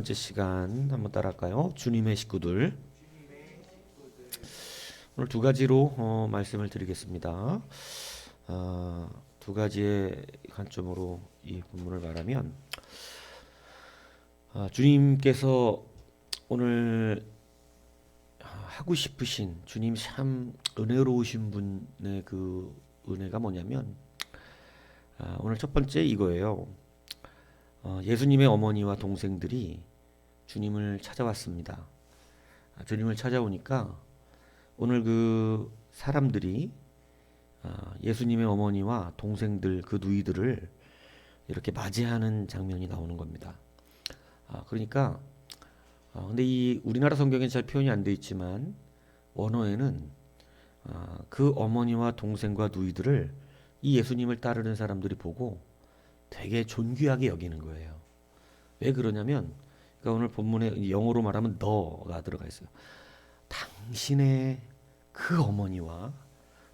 번째 시간 한번 따라할까요? 주님의 식구들. 오늘 두 가지로 말씀을 드리겠습니다. 두 가지의 관점으로 이 본문을 말하면, 주님께서 오늘 하고 싶으신, 주님 참 은혜로우신 분의 그 은혜가 뭐냐면, 오늘 첫 번째 이거예요. 예수님의 어머니와 동생들이 주님을 찾아왔습니다. 주님을 찾아오니까 오늘 그 사람들이 예수님의 어머니와 동생들, 그 누이들을 이렇게 맞이하는 장면이 나오는 겁니다. 그러니까 근데 이 우리나라 성경엔 잘 표현이 안 돼 있지만 원어에는 그 어머니와 동생과 누이들을 이 예수님을 따르는 사람들이 보고 되게 존귀하게 여기는 거예요. 왜 그러냐면, 그러니까 오늘 본문에 영어로 말하면 너가 들어가 있어요. 당신의 그 어머니와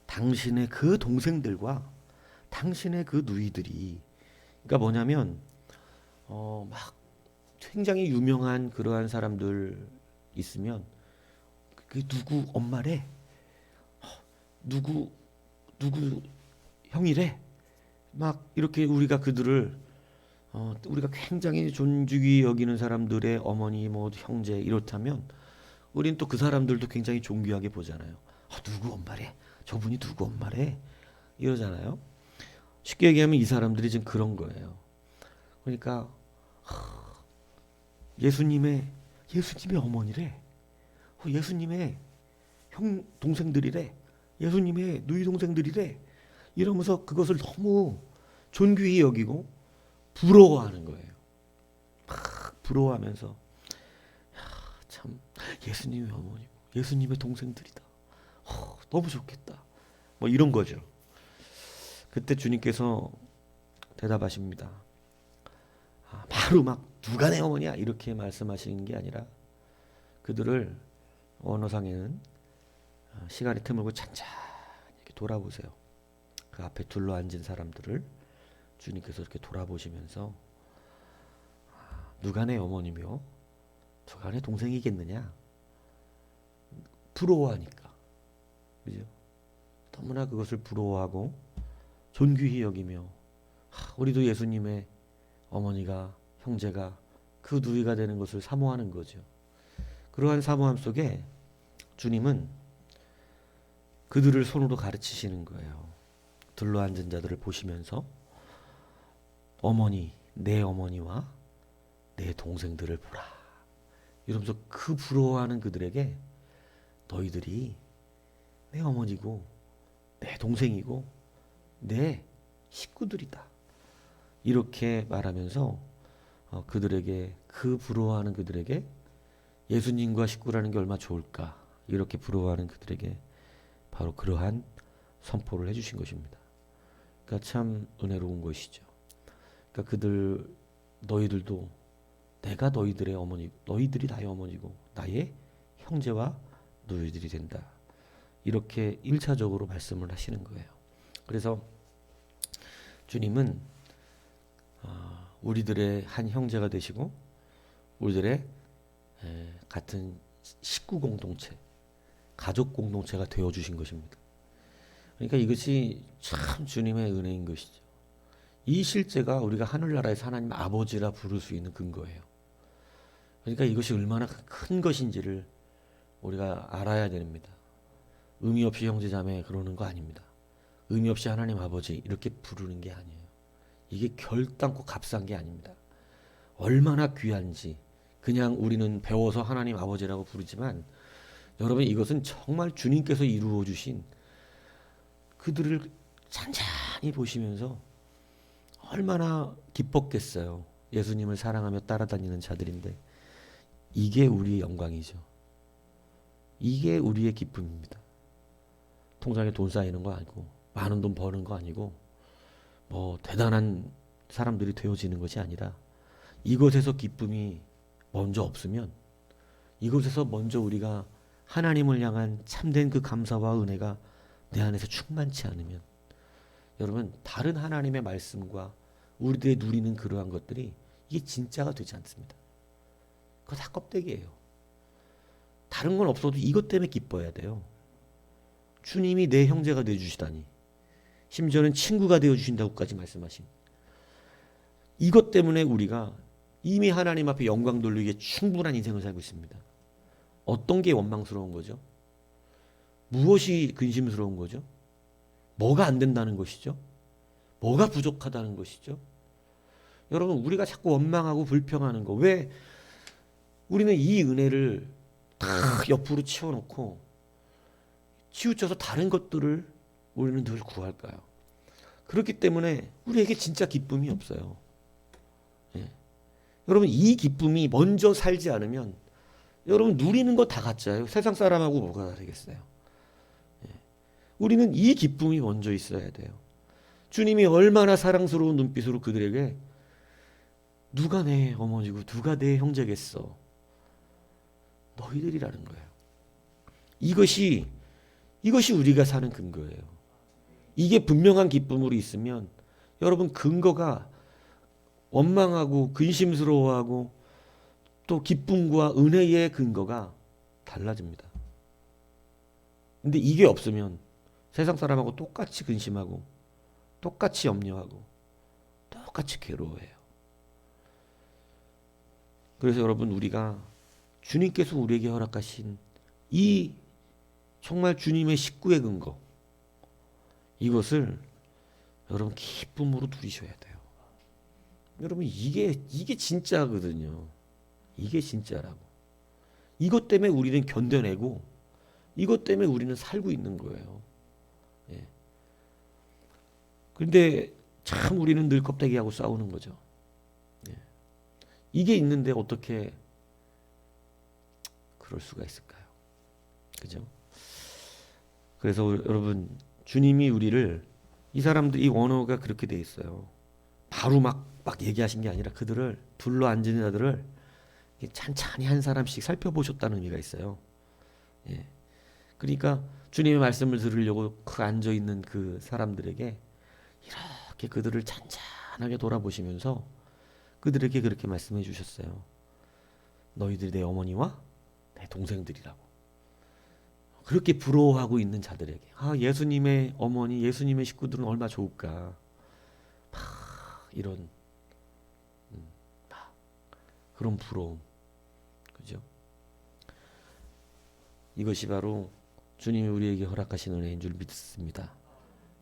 당신의 그 동생들과 당신의 그 누이들이, 그러니까 뭐냐면 막 굉장히 유명한 그러한 사람들 있으면 그 누구 엄마래, 누구 형이래, 막 이렇게 우리가 그들을 우리가 굉장히 존중히 여기는 사람들의 어머니, 뭐 형제 이렇다면 우린 또 그 사람들도 굉장히 존귀하게 보잖아요. 누구 엄마래, 저분이 누구 엄마래, 이러잖아요. 쉽게 얘기하면 이 사람들이 지금 그런 거예요. 그러니까 예수님의 어머니래, 예수님의 형 동생들이래, 예수님의 누이 동생들이래, 이러면서 그것을 너무 존귀히 여기고 부러워하는 거예요. 막 부러워하면서 참 예수님의 어머니고 예수님의 동생들이다. 너무 좋겠다. 뭐 이런 거죠. 그때 주님께서 대답하십니다. 바로 막 누가 내 어머니야 이렇게 말씀하시는 게 아니라 그들을 언어상에는 시간이 트물고 찬찬히 이렇게 돌아보세요. 그 앞에 둘러앉은 사람들을 주님께서 이렇게 돌아보시면서 누가 내 어머니며 누가 내 동생이겠느냐, 부러워하니까, 그죠? 너무나 그것을 부러워하고 존귀히 여기며 우리도 예수님의 어머니가, 형제가, 그 누이가 되는 것을 사모하는 거죠. 그러한 사모함 속에 주님은 그들을 손으로 가르치시는 거예요. 둘러앉은 자들을 보시면서 어머니, 내 어머니와 내 동생들을 보라, 이러면서 그 부러워하는 그들에게 너희들이 내 어머니고 내 동생이고 내 식구들이다, 이렇게 말하면서 그들에게, 그 부러워하는 그들에게 예수님과 식구라는 게 얼마나 좋을까, 이렇게 부러워하는 그들에게 바로 그러한 선포를 해주신 것입니다. 그러니까 참 은혜로운 것이죠. 그러니까 너희들도 내가 너희들의 어머니, 너희들이 나의 어머니고 나의 형제와 누이들이 된다, 이렇게 1차적으로 말씀을 하시는 거예요. 그래서 주님은 우리들의 한 형제가 되시고 우리들의 같은 식구 공동체, 가족 공동체가 되어주신 것입니다. 그러니까 이것이 참 주님의 은혜인 것이죠. 이 실제가 우리가 하늘나라에서 하나님 아버지라 부를 수 있는 근거예요. 그러니까 이것이 얼마나 큰 것인지를 우리가 알아야 됩니다. 의미 없이 형제자매 그러는 거 아닙니다. 의미 없이 하나님 아버지 이렇게 부르는 게 아니에요. 이게 결단코 값싼 게 아닙니다. 얼마나 귀한지 그냥 우리는 배워서 하나님 아버지라고 부르지만, 여러분 이것은 정말 주님께서 이루어 주신, 그들을 찬찬히 보시면서 얼마나 기뻤겠어요. 예수님을 사랑하며 따라다니는 자들인데 이게 우리의 영광이죠. 이게 우리의 기쁨입니다. 통장에 돈 쌓이는 거 아니고, 많은 돈 버는 거 아니고, 뭐 대단한 사람들이 되어지는 것이 아니라, 이것에서 기쁨이 먼저 없으면, 이것에서 먼저 우리가 하나님을 향한 참된 그 감사와 은혜가 내 안에서 충만치 않으면, 여러분 다른 하나님의 말씀과 우리들의 누리는 그러한 것들이 이게 진짜가 되지 않습니다. 그거 다 껍데기예요. 다른 건 없어도 이것 때문에 기뻐해야 돼요. 주님이 내 형제가 되어주시다니, 심지어는 친구가 되어주신다고까지 말씀하신 이것 때문에 우리가 이미 하나님 앞에 영광 돌리기에 충분한 인생을 살고 있습니다. 어떤 게 원망스러운 거죠? 무엇이 근심스러운 거죠? 뭐가 안 된다는 것이죠? 뭐가 부족하다는 것이죠? 여러분, 우리가 자꾸 원망하고 불평하는 거, 왜 우리는 이 은혜를 다 옆으로 치워놓고 치우쳐서 다른 것들을 우리는 늘 구할까요? 그렇기 때문에 우리에게 진짜 기쁨이 없어요. 예. 여러분, 이 기쁨이 먼저 살지 않으면 여러분 누리는 거 다 가짜예요. 세상 사람하고 뭐가 다르겠어요? 예. 우리는 이 기쁨이 먼저 있어야 돼요. 주님이 얼마나 사랑스러운 눈빛으로 그들에게 누가 내 어머니고 누가 내 형제겠어? 너희들이라는 거예요. 이것이 우리가 사는 근거예요. 이게 분명한 기쁨으로 있으면 여러분 근거가 원망하고 근심스러워하고 또 기쁨과 은혜의 근거가 달라집니다. 근데 이게 없으면 세상 사람하고 똑같이 근심하고 똑같이 염려하고 똑같이 괴로워해요. 그래서 여러분, 우리가 주님께서 우리에게 허락하신 이 정말 주님의 식구의 근거, 이것을 여러분 기쁨으로 누리셔야 돼요. 여러분, 이게 진짜거든요. 이게 진짜라고. 이것 때문에 우리는 견뎌내고 이것 때문에 우리는 살고 있는 거예요. 예. 그런데 참 우리는 늘 껍데기하고 싸우는 거죠. 예. 이게 있는데 어떻게 그럴 수가 있을까요? 그죠? 그래서 여러분, 주님이 우리를, 이 사람들, 이 원어가 그렇게 돼 있어요. 바로 막 얘기하신 게 아니라 그들을, 둘러 앉은 자들을 찬찬히 한 사람씩 살펴보셨다는 의미가 있어요. 예. 그러니까 주님의 말씀을 들으려고 그 앉아 있는 그 사람들에게 이렇게 그들을 찬찬하게 돌아보시면서 그들에게 그렇게 말씀해 주셨어요. 너희들이 내 어머니와 내 동생들이라고. 그렇게 부러워하고 있는 자들에게, 예수님의 어머니, 예수님의 식구들은 얼마나 좋을까. 이런 그런 부러움, 그죠? 이것이 바로 주님이 우리에게 허락하신 은혜인 줄 믿습니다.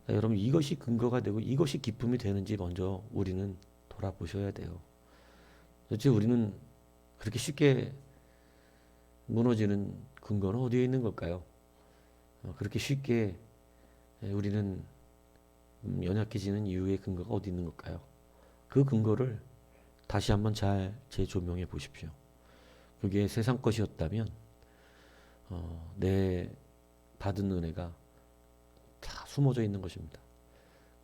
자, 여러분, 이것이 근거가 되고 이것이 기쁨이 되는지 먼저 우리는 돌아보셔야 돼요. 도대체 우리는 그렇게 쉽게 무너지는 근거는 어디에 있는 걸까요? 그렇게 쉽게 우리는 연약해지는 이유의 근거가 어디 있는 걸까요? 그 근거를 다시 한번 잘 재조명해 보십시오. 그게 세상 것이었다면 내 받은 은혜가 다 숨어져 있는 것입니다.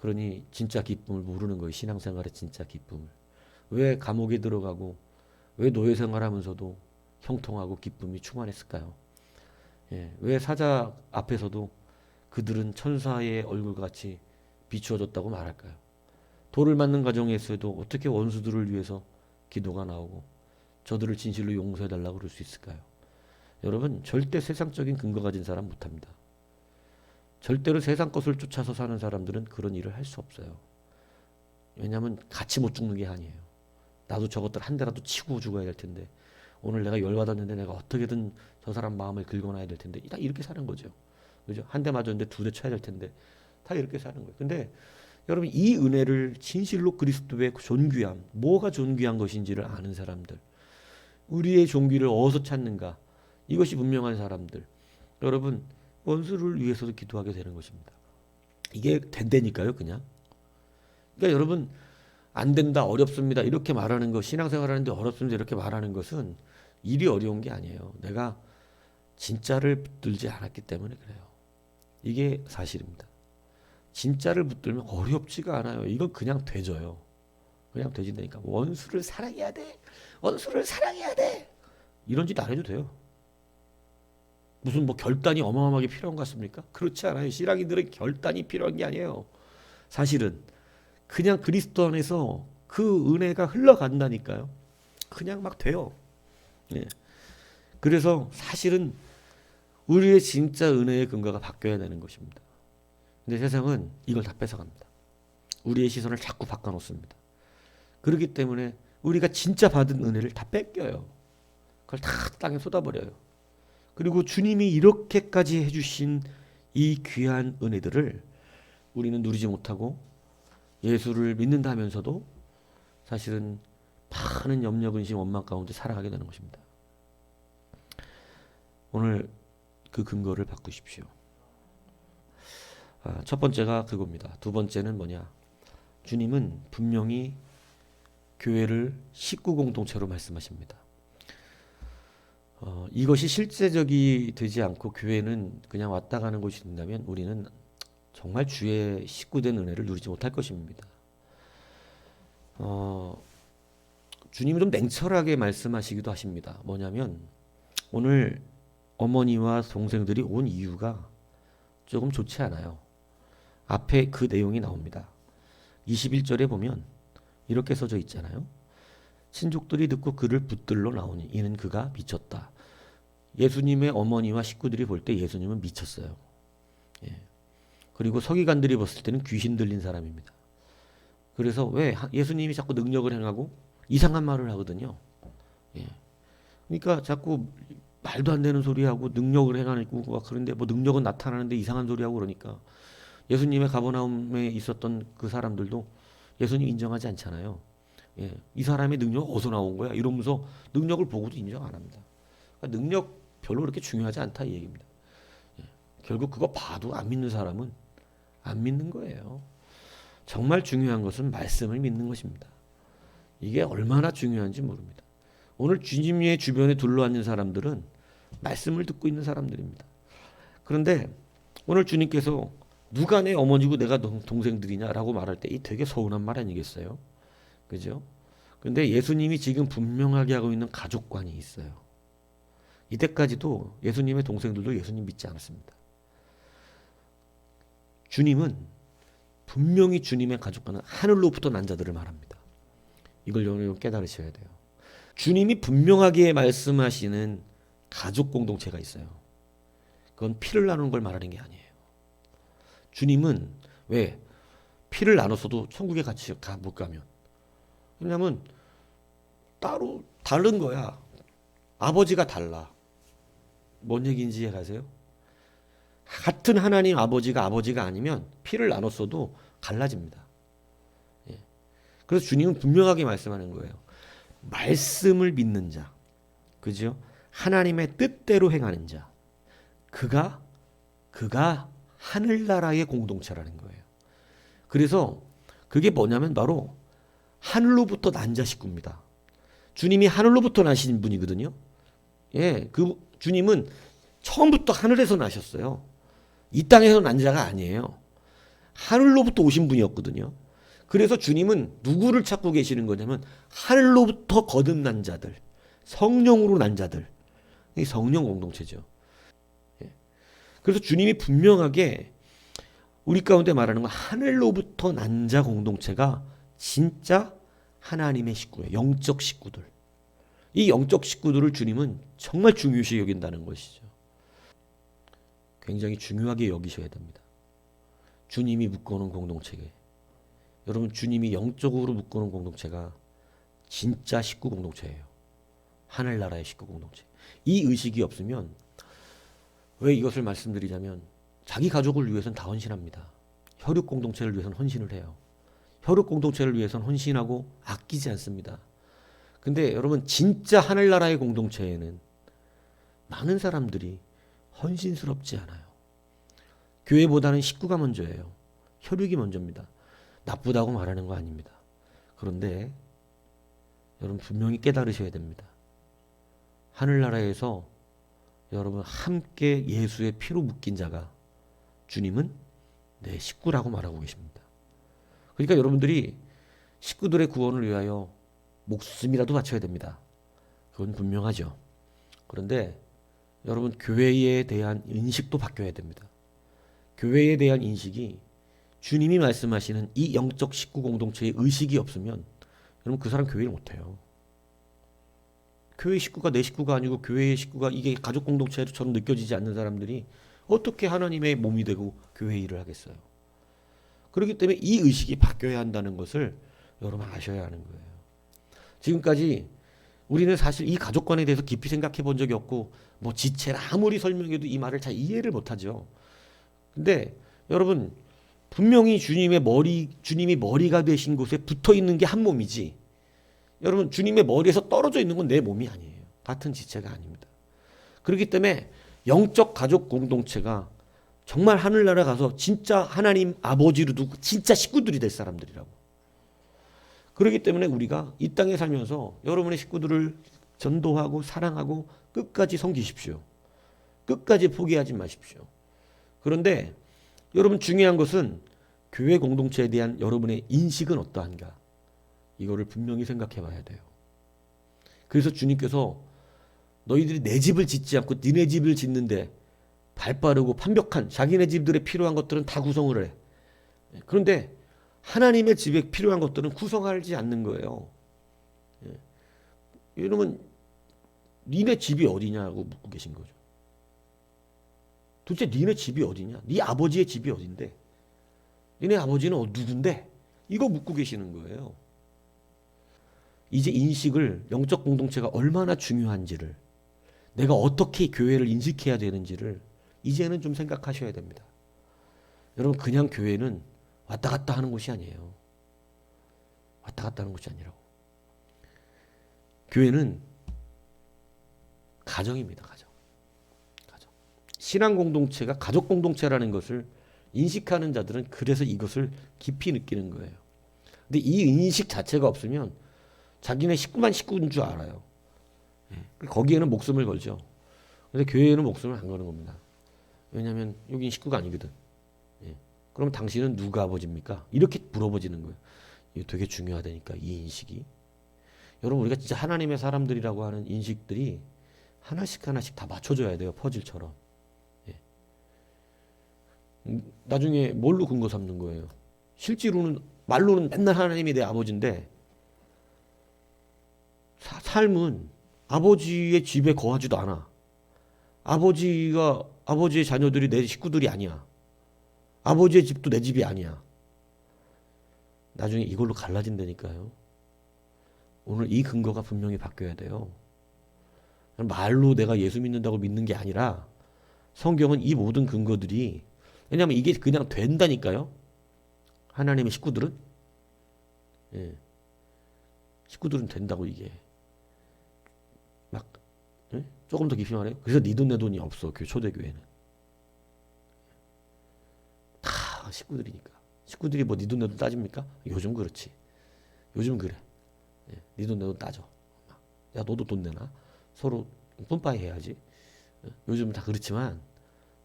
그러니 진짜 기쁨을 모르는 거예요. 신앙생활의 진짜 기쁨을. 왜 감옥에 들어가고 왜 노예 생활하면서도 형통하고 기쁨이 충만했을까요? 예, 왜 사자 앞에서도 그들은 천사의 얼굴같이 비추어졌다고 말할까요? 돌을 맞는 가정에서도 어떻게 원수들을 위해서 기도가 나오고 저들을 진실로 용서해달라고 그럴 수 있을까요? 여러분, 절대 세상적인 근거 가진 사람 못합니다. 절대로 세상 것을 쫓아서 사는 사람들은 그런 일을 할 수 없어요. 왜냐하면 같이 못 죽는 게 아니에요. 나도 저것들 한 대라도 치고 죽어야 될 텐데, 오늘 내가 열받았는데 내가 어떻게든 저 사람 마음을 긁어놔야 될 텐데, 다 이렇게 사는 거죠. 그죠? 한 대 맞았는데 두 대 쳐야 될 텐데, 다 이렇게 사는 거예요. 근데 여러분, 이 은혜를 진실로 그리스도의 존귀함, 뭐가 존귀한 것인지를 아는 사람들, 우리의 존귀를 어디서 찾는가, 이것이 분명한 사람들, 여러분, 원수를 위해서도 기도하게 되는 것입니다. 이게 된다니까요, 그냥. 그러니까 여러분, 안 된다, 어렵습니다, 이렇게 말하는 것, 신앙생활 하는데 어렵습니다, 이렇게 말하는 것은 일이 어려운 게 아니에요. 내가 진짜를 붙들지 않았기 때문에 그래요. 이게 사실입니다. 진짜를 붙들면 어렵지가 않아요. 이건 그냥 되져요. 그냥 되진다니까. 원수를 사랑해야 돼. 원수를 사랑해야 돼. 이런 짓 안 해도 돼요. 무슨 뭐 결단이 어마어마하게 필요한 것 같습니까? 그렇지 않아요. 신앙인들은 결단이 필요한 게 아니에요. 사실은 그냥 그리스도 안에서 그 은혜가 흘러간다니까요. 그냥 막 돼요. 예. 그래서 사실은 우리의 진짜 은혜의 근거가 바뀌어야 되는 것입니다. 근데 세상은 이걸 다 뺏어갑니다. 우리의 시선을 자꾸 바꿔놓습니다. 그렇기 때문에 우리가 진짜 받은 은혜를 다 뺏겨요. 그걸 다 땅에 쏟아버려요. 그리고 주님이 이렇게까지 해주신 이 귀한 은혜들을 우리는 누리지 못하고 예수를 믿는다 하면서도 사실은 많은 염려, 근심, 원망 가운데 살아가게 되는 것입니다. 오늘 그 근거를 바꾸십시오. 첫 번째가 그겁니다. 두 번째는 뭐냐? 주님은 분명히 교회를 식구 공동체로 말씀하십니다. 이것이 실제적이 되지 않고 교회는 그냥 왔다 가는 곳이 된다면 우리는 정말 주의 식구된 은혜를 누리지 못할 것입니다. 주님은 좀 냉철하게 말씀하시기도 하십니다. 뭐냐면 오늘 어머니와 동생들이 온 이유가 조금 좋지 않아요. 앞에 그 내용이 나옵니다. 21절에 보면 이렇게 써져 있잖아요. 친족들이 듣고 그를 붙들러 나오니 이는 그가 미쳤다. 예수님의 어머니와 식구들이 볼 때 예수님은 미쳤어요. 예. 그리고 서기관들이 봤을 때는 귀신 들린 사람입니다. 그래서 왜 예수님이 자꾸 능력을 행하고 이상한 말을 하거든요. 예. 그러니까 자꾸 말도 안 되는 소리하고 능력을 행하고 막 그런데 뭐 능력은 나타나는데 이상한 소리하고 그러니까 예수님의 가버나움에 있었던 그 사람들도 예수님 인정하지 않잖아요. 예. 이 사람의 능력 어디서 나온 거야? 이러면서 능력을 보고도 인정 안 합니다. 그러니까 능력 별로 그렇게 중요하지 않다 이 얘기입니다. 예. 결국 그거 봐도 안 믿는 사람은 안 믿는 거예요. 정말 중요한 것은 말씀을 믿는 것입니다. 이게 얼마나 중요한지 모릅니다. 오늘 주님의 주변에 둘러앉은 사람들은 말씀을 듣고 있는 사람들입니다. 그런데 오늘 주님께서 누가 내 어머니고 내가 동생들이냐라고 말할 때 이 되게 서운한 말 아니겠어요? 그죠? 그런데 예수님이 지금 분명하게 하고 있는 가족관이 있어요. 이때까지도 예수님의 동생들도 예수님 믿지 않았습니다. 주님은 분명히 주님의 가족관은 하늘로부터 난 자들을 말합니다. 이걸 여러분 깨달으셔야 돼요. 주님이 분명하게 말씀하시는 가족 공동체가 있어요. 그건 피를 나누는 걸 말하는 게 아니에요. 주님은 왜 피를 나눴어도 천국에 같이 못 가면 왜냐하면 따로 다른 거야. 아버지가 달라. 뭔 얘기인지 이해가세요? 같은 하나님 아버지가 아니면 피를 나눴어도 갈라집니다. 예. 그래서 주님은 분명하게 말씀하는 거예요. 말씀을 믿는 자, 그죠? 하나님의 뜻대로 행하는 자, 그가 하늘나라의 공동체라는 거예요. 그래서 그게 뭐냐면 바로 하늘로부터 난 자 식구입니다. 주님이 하늘로부터 나신 분이거든요. 예, 그 주님은 처음부터 하늘에서 나셨어요. 이 땅에서 난 자가 아니에요. 하늘로부터 오신 분이었거든요. 그래서 주님은 누구를 찾고 계시는 거냐면 하늘로부터 거듭난 자들, 성령으로 난 자들. 이 성령 공동체죠. 예. 그래서 주님이 분명하게 우리 가운데 말하는 건 하늘로부터 난 자 공동체가 진짜 하나님의 식구예요. 영적 식구들. 이 영적 식구들을 주님은 정말 중요시 여긴다는 것이죠. 굉장히 중요하게 여기셔야 됩니다. 주님이 묶어놓은 공동체에 여러분 주님이 영적으로 묶어놓은 공동체가 진짜 식구 공동체예요. 하늘나라의 식구 공동체. 이 의식이 없으면 왜 이것을 말씀드리자면 자기 가족을 위해서는 다 헌신합니다. 혈육 공동체를 위해서는 헌신을 해요. 혈육 공동체를 위해서는 헌신하고 아끼지 않습니다. 근데 여러분 진짜 하늘나라의 공동체에는 많은 사람들이 헌신스럽지 않아요. 교회보다는 식구가 먼저예요. 혈육이 먼저입니다. 나쁘다고 말하는 거 아닙니다. 그런데 여러분 분명히 깨달으셔야 됩니다. 하늘나라에서 여러분 함께 예수의 피로 묶인 자가 주님은 내 식구라고 말하고 계십니다. 그러니까 여러분들이 식구들의 구원을 위하여 목숨이라도 바쳐야 됩니다. 그건 분명하죠. 그런데 여러분 교회에 대한 인식도 바뀌어야 됩니다. 교회에 대한 인식이 주님이 말씀하시는 이 영적 식구 공동체의 의식이 없으면 여러분 그 사람 교회를 못해요. 교회 식구가 내 식구가 아니고 교회의 식구가 이게 가족 공동체처럼 느껴지지 않는 사람들이 어떻게 하나님의 몸이 되고 교회 일을 하겠어요? 그렇기 때문에 이 의식이 바뀌어야 한다는 것을 여러분 아셔야 하는 거예요. 지금까지 우리는 사실 이 가족관에 대해서 깊이 생각해 본 적이 없고 뭐 지체를 아무리 설명해도 이 말을 잘 이해를 못하죠. 근데 여러분 분명히 주님이 머리가 되신 곳에 붙어 있는 게 한 몸이지. 여러분 주님의 머리에서 떨어져 있는 건 내 몸이 아니에요. 같은 지체가 아닙니다. 그렇기 때문에 영적 가족 공동체가 정말 하늘나라 가서 진짜 하나님 아버지로 두고 진짜 식구들이 될 사람들이라고. 그렇기 때문에 우리가 이 땅에 살면서 여러분의 식구들을 전도하고 사랑하고 끝까지 섬기십시오. 끝까지 포기하지 마십시오. 그런데 여러분 중요한 것은 교회 공동체에 대한 여러분의 인식은 어떠한가? 이거를 분명히 생각해 봐야 돼요. 그래서 주님께서 너희들이 내 집을 짓지 않고 니네 집을 짓는데 발빠르고 완벽한 자기네 집들에 필요한 것들은 다 구성을 해. 그런데 하나님의 집에 필요한 것들은 구성하지 않는 거예요. 여러분 니네 집이 어디냐고 묻고 계신 거죠. 도대체 니네 집이 어디냐? 네 아버지의 집이 어딘데? 니네 아버지는 누군데? 이거 묻고 계시는 거예요. 이제 인식을 영적 공동체가 얼마나 중요한지를 내가 어떻게 교회를 인식해야 되는지를 이제는 좀 생각하셔야 됩니다. 여러분 그냥 교회는 왔다 갔다 하는 곳이 아니에요. 왔다 갔다 하는 곳이 아니라고. 교회는 가정입니다. 가정. 신앙 공동체가 가족 공동체라는 것을 인식하는 자들은 그래서 이것을 깊이 느끼는 거예요. 근데 이 인식 자체가 없으면 자기네 식구만 식구인 줄 알아요. 거기에는 목숨을 걸죠. 근데 교회에는 목숨을 안 거는 겁니다. 왜냐하면 여긴 식구가 아니거든. 그럼 당신은 누가 아버지입니까? 이렇게 물어보지는 거예요. 이거 되게 중요하다니까 이 인식이. 여러분 우리가 진짜 하나님의 사람들이라고 하는 인식들이 하나씩 다 맞춰줘야 돼요. 퍼즐처럼. 나중에 뭘로 근거 삼는 거예요? 실제로는 말로는 맨날 하나님이 내 아버지인데 삶은 아버지의 집에 거하지도 않아. 아버지의 자녀들이 내 식구들이 아니야. 아버지의 집도 내 집이 아니야. 나중에 이걸로 갈라진다니까요. 오늘 이 근거가 분명히 바뀌어야 돼요. 말로 내가 예수 믿는다고 믿는 게 아니라 성경은 이 모든 근거들이 왜냐하면 이게 그냥 된다니까요. 하나님의 식구들은 식구들은 된다고 이게 막 조금 더 깊이 말해요. 그래서 네 돈 내 돈이 없어. 초대교회는 다 식구들이니까. 식구들이 뭐 네 돈 내 돈 따집니까? 요즘 그렇지. 요즘 그래. 네 돈 내 돈 따져. 야 너도 돈 내나? 서로 뿜빠이 해야지. 요즘은 다 그렇지만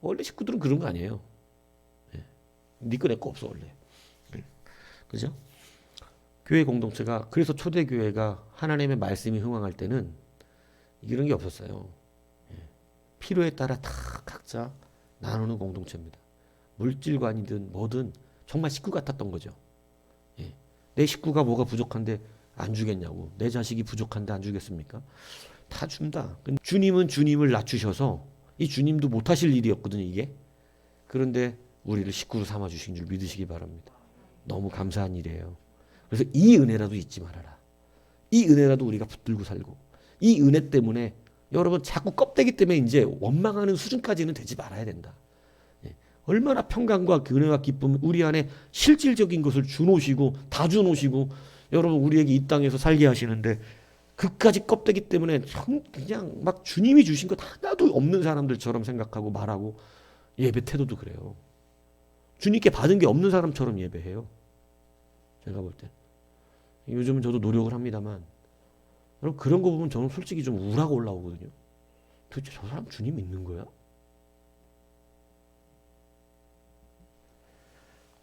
원래 식구들은 그런 거 아니에요. 네 거 내 거 없어 원래. 그죠? 교회 공동체가 그래서 초대교회가 하나님의 말씀이 흥황할 때는 이런 게 없었어요. 필요에 따라 다 각자 나누는 공동체입니다. 물질관이든 뭐든 정말 식구 같았던 거죠. 내 식구가 뭐가 부족한데 안 주겠냐고. 내 자식이 부족한데 안 주겠습니까? 다 준다. 주님은 주님을 낮추셔서 이 주님도 못하실 일이었거든요 이게. 그런데 우리를 식구로 삼아주신 줄 믿으시기 바랍니다. 너무 감사한 일이에요. 그래서 이 은혜라도 잊지 말아라. 이 은혜라도 우리가 붙들고 살고 이 은혜 때문에 여러분 자꾸 껍데기 때문에 이제 원망하는 수준까지는 되지 말아야 된다. 얼마나 평강과 은혜와 기쁨 우리 안에 실질적인 것을 주노시고 다 주노시고 여러분 우리에게 이 땅에서 살게 하시는데 그까지 껍데기 때문에 그냥 막 주님이 주신 것 하나도 없는 사람들처럼 생각하고 말하고 예배 태도도 그래요. 주님께 받은 게 없는 사람처럼 예배해요. 제가 볼 때. 요즘은 저도 노력을 합니다만 여러분 그런 거 보면 저는 솔직히 좀 우라가 올라오거든요. 도대체 저 사람 주님 믿는 거야?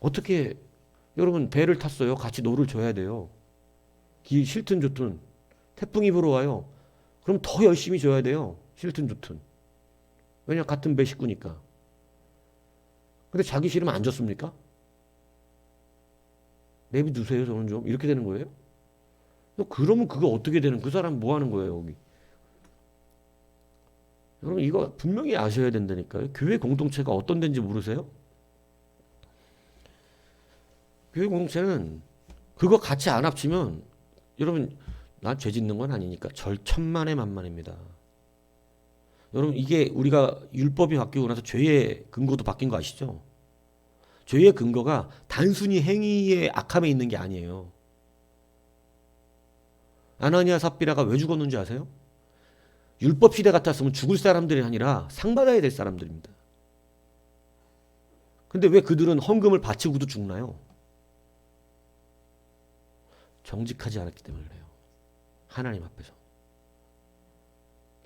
어떻게 여러분 배를 탔어요. 같이 노를 져야 돼요. 길 싫든 좋든 태풍이 불어와요. 그럼 더 열심히 져야 돼요. 싫든 좋든. 왜냐 같은 배 식구니까. 근데 자기 싫으면 안 졌습니까? 내비두세요 저는 좀 이렇게 되는 거예요? 그러면 그거 어떻게 되는 그 사람 뭐 하는 거예요 여기? 여러분 이거 분명히 아셔야 된다니까요. 교회 공동체가 어떤 데인지 모르세요? 교회 공동체는 그거 같이 안 합치면 여러분 난 죄 짓는 건 아니니까 절천만의 만만입니다. 여러분 이게 우리가 율법이 바뀌고 나서 죄의 근거도 바뀐 거 아시죠? 죄의 근거가 단순히 행위의 악함에 있는 게 아니에요. 아나니아 삽비라가 왜 죽었는지 아세요? 율법 시대 같았으면 죽을 사람들이 아니라 상 받아야 될 사람들입니다. 근데 왜 그들은 헌금을 바치고도 죽나요? 정직하지 않았기 때문에 그래요. 하나님 앞에서.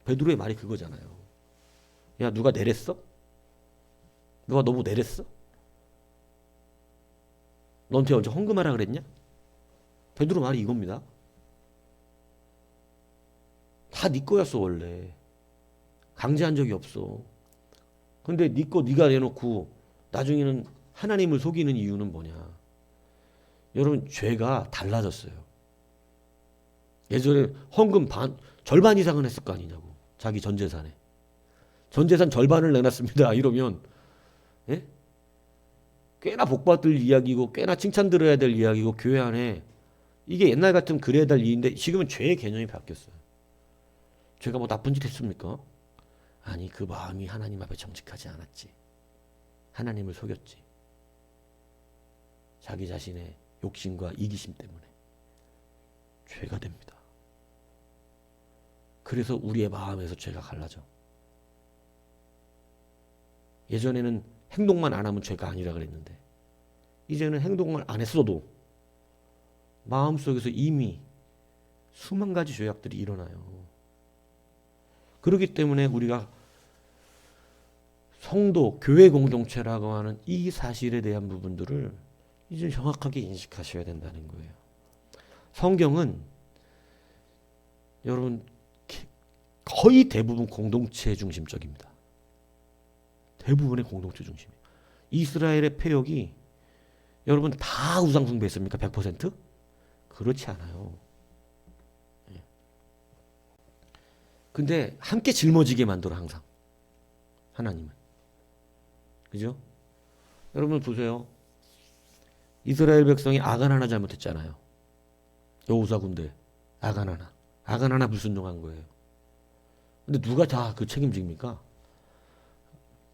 베드로의 말이 그거잖아요. 야, 누가 내렸어? 누가 너무 내렸어? 너한테 언제 헌금하라 그랬냐? 베드로 말이 이겁니다. 다 네 거였어 원래. 강제한 적이 없어. 근데 네 거 네가 내놓고 나중에는 하나님을 속이는 이유는 뭐냐? 여러분 죄가 달라졌어요. 예전에 헌금 절반 이상은 했을 거 아니냐고. 자기 전 재산에. 전 재산 절반을 내놨습니다. 이러면 예? 꽤나 복받을 이야기고 꽤나 칭찬 들어야 될 이야기고 교회 안에 이게 옛날 같으면 그래야 될 일인데 지금은 죄의 개념이 바뀌었어요. 죄가 뭐 나쁜 짓 했습니까? 아니 그 마음이 하나님 앞에 정직하지 않았지. 하나님을 속였지. 자기 자신의 욕심과 이기심 때문에 죄가 됩니다. 그래서 우리의 마음에서 죄가 갈라져. 예전에는 행동만 안 하면 죄가 아니라 그랬는데 이제는 행동을 안 했어도 마음속에서 이미 수만 가지 죄악들이 일어나요. 그렇기 때문에 우리가 성도, 교회 공동체라고 하는 이 사실에 대한 부분들을 이제 정확하게 인식하셔야 된다는 거예요. 성경은 여러분 거의 대부분 공동체 중심적입니다. 대부분의 공동체 중심이에요. 이스라엘의 패역이 여러분 다 우상 숭배했습니까? 100%? 그렇지 않아요. 근데 함께 짊어지게 만들어 항상 하나님은. 그죠? 여러분 보세요. 이스라엘 백성이 아간 하나 잘못했잖아요. 여호수아 군대 아간 하나 불순종한 거예요. 근데 누가 다 그 책임집니까?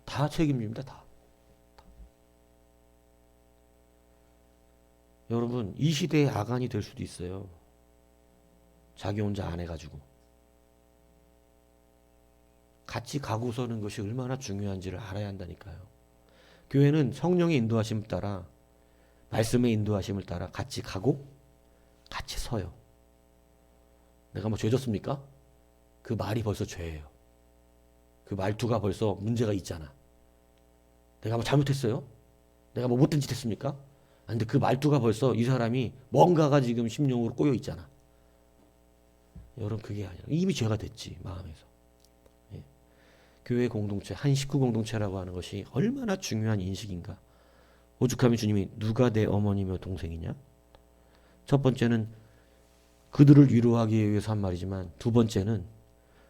다 책임집니다. 다. 여러분 이 시대의 아간이 될 수도 있어요. 자기 혼자 안 해가지고. 같이 가고 서는 것이 얼마나 중요한지를 알아야 한다니까요. 교회는 성령의 인도하심을 따라 말씀의 인도하심을 따라 같이 가고 같이 서요. 내가 뭐 죄졌습니까? 그 말이 벌써 죄예요. 그 말투가 벌써 문제가 있잖아. 내가 뭐 잘못했어요? 내가 뭐 못된 짓 했습니까? 근데 그 말투가 벌써 이 사람이 뭔가가 지금 심령으로 꼬여 있잖아. 여러분 그게 아니라 이미 죄가 됐지 마음에서. 예. 교회 공동체, 한 식구 공동체라고 하는 것이 얼마나 중요한 인식인가. 오죽하면 주님이 누가 내 어머니며 동생이냐? 첫 번째는 그들을 위로하기 위해서 한 말이지만 두 번째는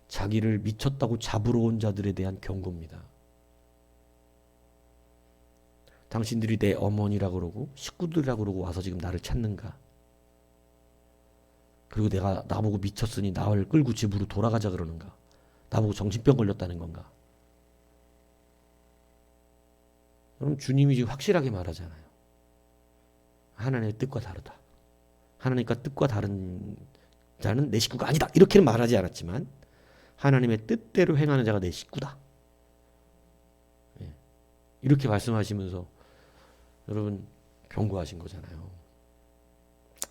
자기를 미쳤다고 잡으러 온 자들에 대한 경고입니다. 당신들이 내 어머니라고 그러고 식구들이라고 그러고 와서 지금 나를 찾는가? 그리고 내가 나보고 미쳤으니 나를 끌고 집으로 돌아가자 그러는가? 나보고 정신병 걸렸다는 건가? 그럼 주님이 지금 확실하게 말하잖아요. 하나님의 뜻과 다르다. 하나님과 뜻과 다른 자는 내 식구가 아니다. 이렇게는 말하지 않았지만 하나님의 뜻대로 행하는 자가 내 식구다. 예. 이렇게 말씀하시면서 여러분 경고하신 거잖아요.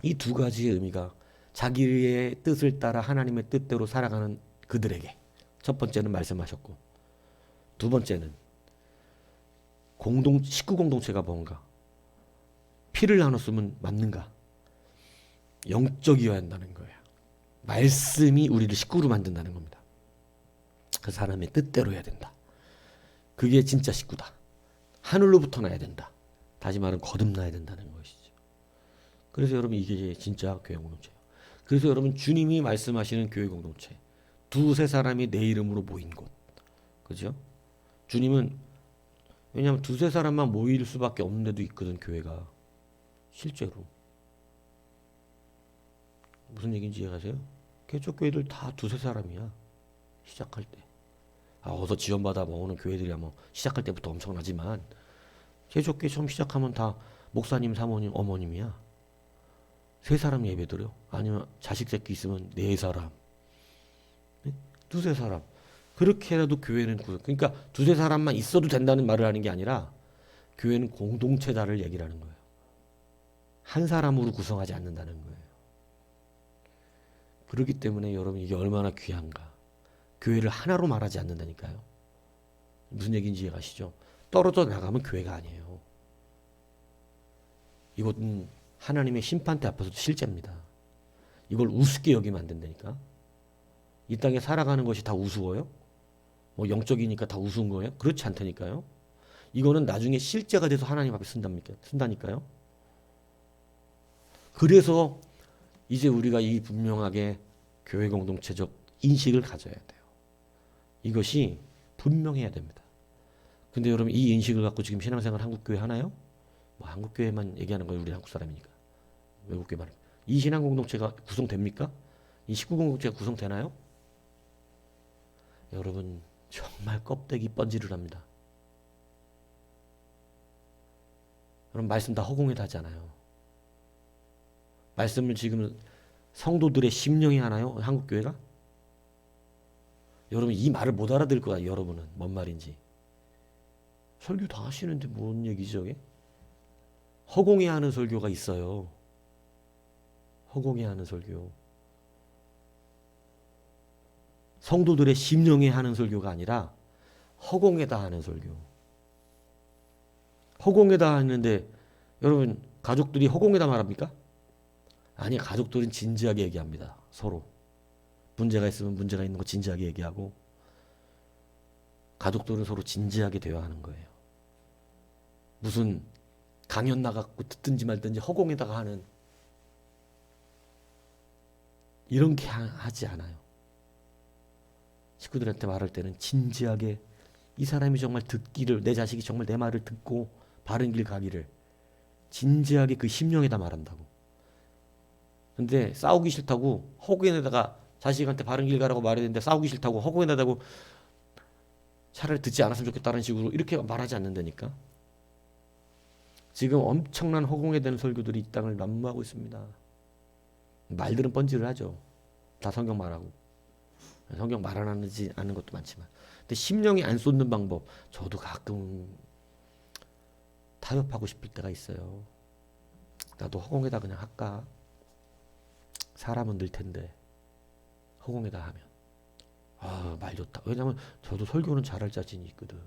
이 두 가지의 의미가 자기의 뜻을 따라 하나님의 뜻대로 살아가는 그들에게 첫 번째는 말씀하셨고 두 번째는 식구 공동체가 뭔가 피를 나눴으면 맞는가 영적이어야 한다는 거예요. 말씀이 우리를 식구로 만든다는 겁니다. 그 사람의 뜻대로 해야 된다. 그게 진짜 식구다. 하늘로부터 나야 된다. 다시 말하면 거듭나야 된다는 것이죠. 그래서 여러분 이게 진짜 교회 공동체예요. 그래서 여러분 주님이 말씀하시는 교회 공동체 두세 사람이 내 이름으로 모인 곳 그죠? 주님은 왜냐하면 두세 사람만 모일 수밖에 없는 데도 있거든, 교회가. 실제로. 무슨 얘기인지 이해가세요? 개척 교회들 다 두세 사람이야. 시작할 때. 어서 지원받아 모으는 교회들이야 뭐 시작할 때부터 엄청나지만 개척 교회 처음 시작하면 다 목사님, 사모님, 어머님이야. 세 사람 예배드려. 아니면 자식 새끼 있으면 네 사람. 네? 두세 사람. 그렇게라도 교회는 그러니까 두세 사람만 있어도 된다는 말을 하는 게 아니라 교회는 공동체다를 얘기를 하는 거예요. 한 사람으로 구성하지 않는다는 거예요. 그렇기 때문에 여러분 이게 얼마나 귀한가. 교회를 하나로 말하지 않는다니까요. 무슨 얘기인지 이해가시죠? 떨어져 나가면 교회가 아니에요. 이것은 하나님의 심판대 앞에서도 실제입니다. 이걸 우습게 여기면 안 된다니까. 이 땅에 살아가는 것이 다 우스워요? 뭐 영적이니까 다 우스운 거예요? 그렇지 않다니까요. 이거는 나중에 실제가 돼서 하나님 앞에 쓴다니까요. 그래서 이제 우리가 이 분명하게 교회 공동체적 인식을 가져야 돼요. 이것이 분명해야 됩니다. 근데 여러분 이 인식을 갖고 지금 신앙생활 한국교회 하나요? 뭐 한국교회만 얘기하는 거예요. 우리 한국 사람이니까. 외국교회 말이에요. 이 신앙 공동체가 구성됩니까? 이 식구 공동체가 구성되나요? 여러분 정말 껍데기 번지를 합니다. 여러분 말씀 다 허공에다 하잖아요. 말씀을 지금 성도들의 심령이 하나요? 한국교회가? 여러분 이 말을 못 알아들을 거야. 여러분은 뭔 말인지. 설교 다 하시는데 뭔 얘기지 저게? 허공에 하는 설교가 있어요. 허공에 하는 설교. 성도들의 심령에 하는 설교가 아니라 허공에다 하는 설교. 허공에다 하는데 여러분 가족들이 허공에다 말합니까? 아니, 가족들은 진지하게 얘기합니다. 서로. 문제가 있으면 문제가 있는 거 진지하게 얘기하고 가족들은 서로 진지하게 대화하는 거예요. 무슨 강연 나가고 듣든지 말든지 허공에다가 하는 이런 게 하지 않아요. 식구들한테 말할 때는 진지하게 이 사람이 정말 듣기를 내 자식이 정말 내 말을 듣고 바른 길 가기를 진지하게 그 심령에다 말한다고. 근데 싸우기 싫다고 허공에다가 자식한테 바른 길 가라고 말해야 되는데 싸우기 싫다고 허공에다 대고 차라리 듣지 않았으면 좋겠다는 식으로 이렇게 말하지 않는다니까. 지금 엄청난 허공에 대한 설교들이 이 땅을 난무하고 있습니다. 말들은 번지를 하죠. 다 성경 말하고. 성경 말 안 하는지 아는 것도 많지만. 근데 심령이 안 쏟는 방법, 저도 가끔 타협하고 싶을 때가 있어요. 나도 허공에다 그냥 할까? 사람은 늘 텐데 허공에다 하면 말 좋다. 왜냐면 저도 설교는 잘할 자신이 있거든.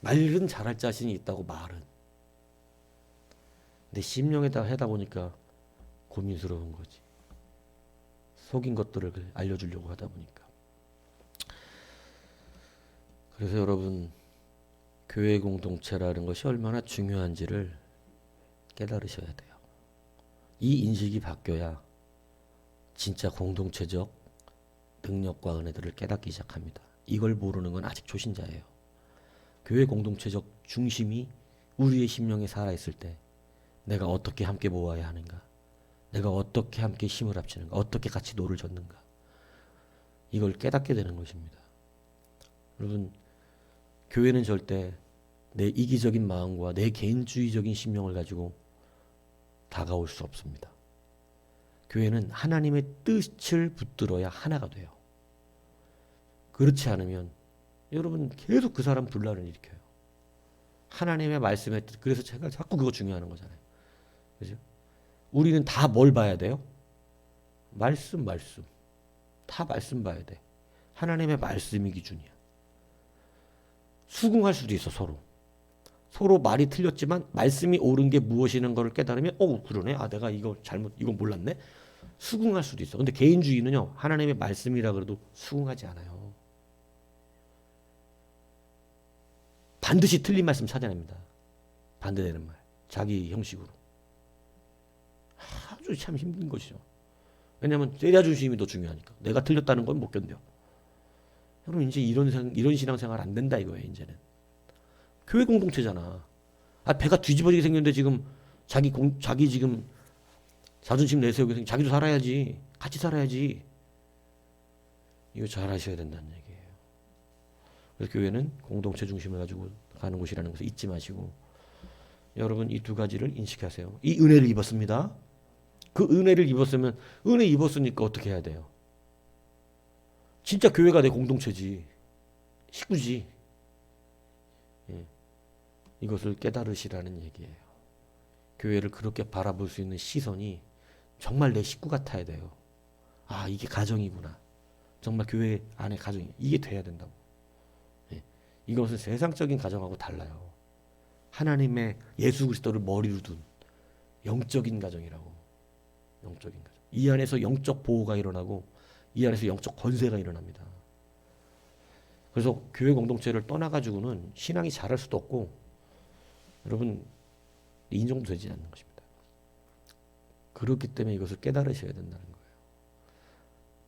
말은 잘할 자신이 있다고 말은. 근데 심령에다 하다 보니까 고민스러운 거지. 속인 것들을 알려주려고 하다 보니까. 그래서 여러분 교회 공동체라는 것이 얼마나 중요한지를 깨달으셔야 돼요. 이 인식이 바뀌어야 진짜 공동체적 능력과 은혜들을 깨닫기 시작합니다. 이걸 모르는 건 아직 초신자예요. 교회 공동체적 중심이 우리의 심령에 살아있을 때 내가 어떻게 함께 모아야 하는가, 내가 어떻게 함께 힘을 합치는가, 어떻게 같이 노를 젓는가, 이걸 깨닫게 되는 것입니다. 여러분 교회는 절대 내 이기적인 마음과 내 개인주의적인 심령을 가지고 다가올 수 없습니다. 교회는 하나님의 뜻을 붙들어야 하나가 돼요. 그렇지 않으면 여러분 계속 그 사람 분란을 일으켜요. 하나님의 말씀의 뜻. 그래서 제가 자꾸 그거 중요하는 거잖아요. 그죠? 우리는 다 뭘 봐야 돼요? 말씀. 다 말씀 봐야 돼. 하나님의 말씀이 기준이야. 수긍할 수도 있어, 서로 말이 틀렸지만 말씀이 옳은 게 무엇이는 거를 깨달으면 그러네. 내가 이건 몰랐네. 수긍할 수도 있어. 근데 개인주의는요, 하나님의 말씀이라 그래도 수긍하지 않아요. 반드시 틀린 말씀 찾아냅니다. 반대되는 말. 자기 형식으로. 아주 참 힘든 것이죠. 왜냐하면 제자 중심이 더 중요하니까. 내가 틀렸다는 건 못 견뎌. 여러분 이제 이런 신앙생활 안 된다 이거예요. 이제는 교회 공동체잖아. 아 배가 뒤집어지게 생겼는데 지금 자기 지금 자존심 내세우게 자기도 살아야지. 같이 살아야지. 이거 잘 하셔야 된다는 얘기예요. 그래서 교회는 공동체 중심을 가지고 가는 곳이라는 것을 잊지 마시고 여러분 이 두 가지를 인식하세요. 이 은혜를 입었습니다. 그 은혜를 입었으면 은혜 입었으니까 어떻게 해야 돼요? 진짜 교회가 내 공동체지. 식구지. 예. 이것을 깨달으시라는 얘기예요. 교회를 그렇게 바라볼 수 있는 시선이 정말 내 식구 같아야 돼요. 아, 이게 가정이구나. 정말 교회 안에 가정이 이게 돼야 된다고. 예. 이것은 세상적인 가정하고 달라요. 하나님의 예수 그리스도를 머리로 둔 영적인 가정이라고. 영적인 가정. 이 안에서 영적 보호가 일어나고 이 안에서 영적 권세가 일어납니다. 그래서 교회 공동체를 떠나가지고는 신앙이 자랄 수도 없고 여러분 인정도 되지 않는 것입니다. 그렇기 때문에 이것을 깨달으셔야 된다는 거예요.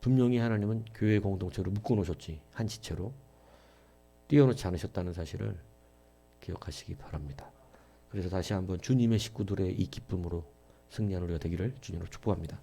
분명히 하나님은 교회 공동체로 묶어놓으셨지 한 지체로 띄워놓지 않으셨다는 사실을 기억하시기 바랍니다. 그래서 다시 한번 주님의 식구들의 이 기쁨으로 승리하는 우리가 되기를 주님으로 축복합니다.